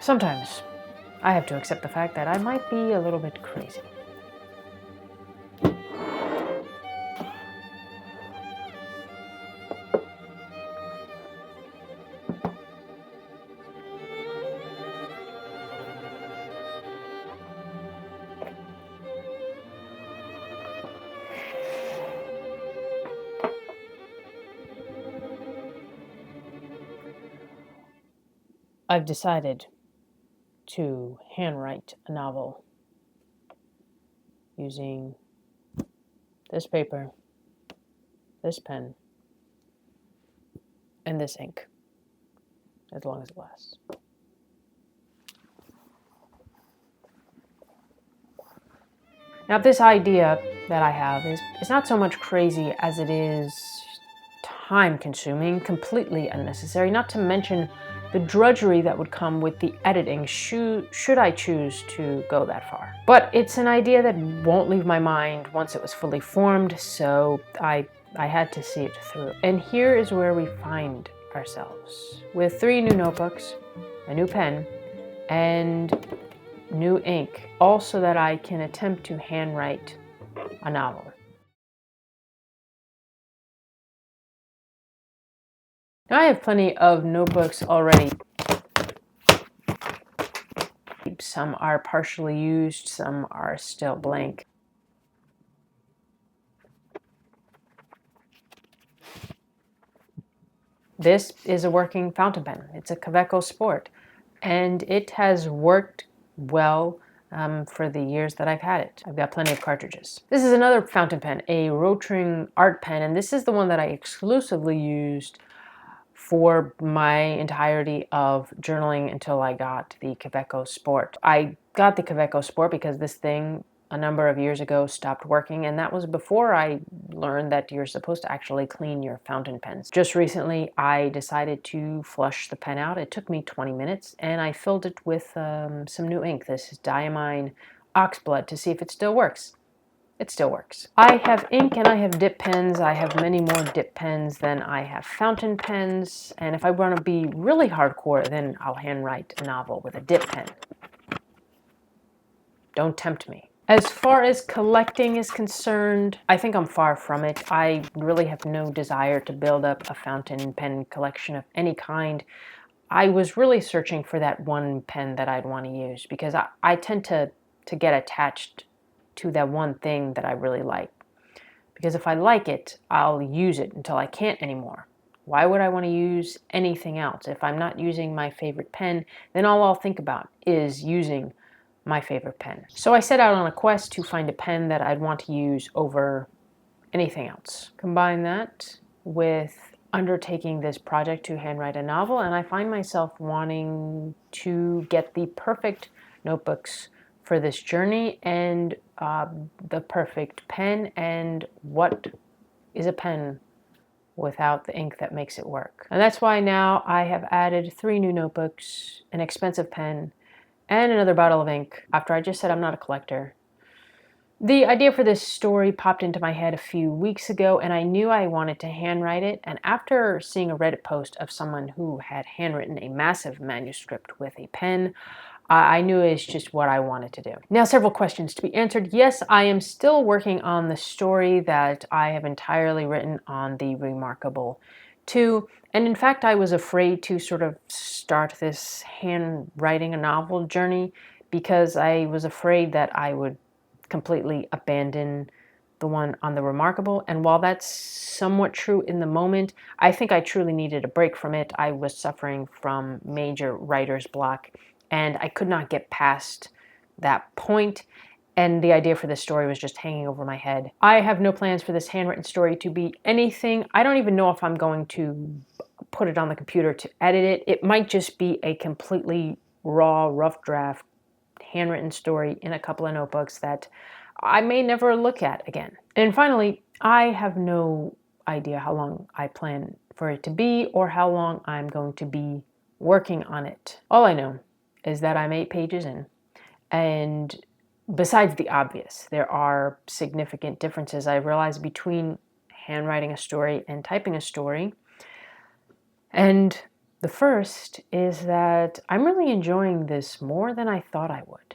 Sometimes I have to accept the fact that I might be a little bit crazy. I've decided to handwrite a novel using this paper, this pen, and this ink, as long as it lasts. Now, this idea that I have is not so much crazy as it is time-consuming, completely unnecessary, not to mention the drudgery that would come with the editing should I choose to go that far. But it's an idea that won't leave my mind once it was fully formed, so I had to see it through. And here is where we find ourselves, with 3 new notebooks, a new pen, and new ink, all so that I can attempt to handwrite a novel. Now I have plenty of notebooks already. Some are partially used, some are still blank. This is a working fountain pen. It's a Kaweco Sport, and it has worked well for the years that I've had it. I've got plenty of cartridges. This is another fountain pen, a Rotring art pen, and this is the one that I exclusively used for my entirety of journaling until I got the Kaweco Sport. I got the Kaweco Sport because this thing a number of years ago stopped working, and that was before I learned that you're supposed to actually clean your fountain pens. Just recently, I decided to flush the pen out. It took me 20 minutes, and I filled it with some new ink. This is Diamine Oxblood to see if it still works. It still works. I have ink and I have dip pens. I have many more dip pens than I have fountain pens. And if I want to be really hardcore, then I'll handwrite a novel with a dip pen. Don't tempt me. As far as collecting is concerned, I think I'm far from it. I really have no desire to build up a fountain pen collection of any kind. I was really searching for that one pen that I'd want to use because I tend to get attached to that one thing that I really like. Because if I like it, I'll use it until I can't anymore. Why would I want to use anything else? If I'm not using my favorite pen, then all I'll think about is using my favorite pen. So I set out on a quest to find a pen that I'd want to use over anything else. Combine that with undertaking this project to handwrite a novel, and I find myself wanting to get the perfect notebooks for this journey and the perfect pen. And what is a pen without the ink that makes it work? And that's why now I have added 3 new notebooks, an expensive pen, and another bottle of ink after I just said I'm not a collector. The idea for this story popped into my head a few weeks ago, and I knew I wanted to handwrite it. And after seeing a Reddit post of someone who had handwritten a massive manuscript with a pen, I knew it's just what I wanted to do. Now, several questions to be answered. Yes, I am still working on the story that I have entirely written on the Remarkable 2. And in fact, I was afraid to sort of start this handwriting a novel journey because I was afraid that I would completely abandon the one on the Remarkable. And while that's somewhat true in the moment, I think I truly needed a break from it. I was suffering from major writer's block, and I could not get past that point, and the idea for this story was just hanging over my head. I have no plans for this handwritten story to be anything. I don't even know if I'm going to put it on the computer to edit it. It might just be a completely raw, rough draft handwritten story in a couple of notebooks that I may never look at again. And finally, I have no idea how long I plan for it to be or how long I'm going to be working on it. All I know is that I'm 8 pages in, and besides the obvious, there are significant differences I realize between handwriting a story and typing a story. And The first is that I'm really enjoying this more than I thought I would.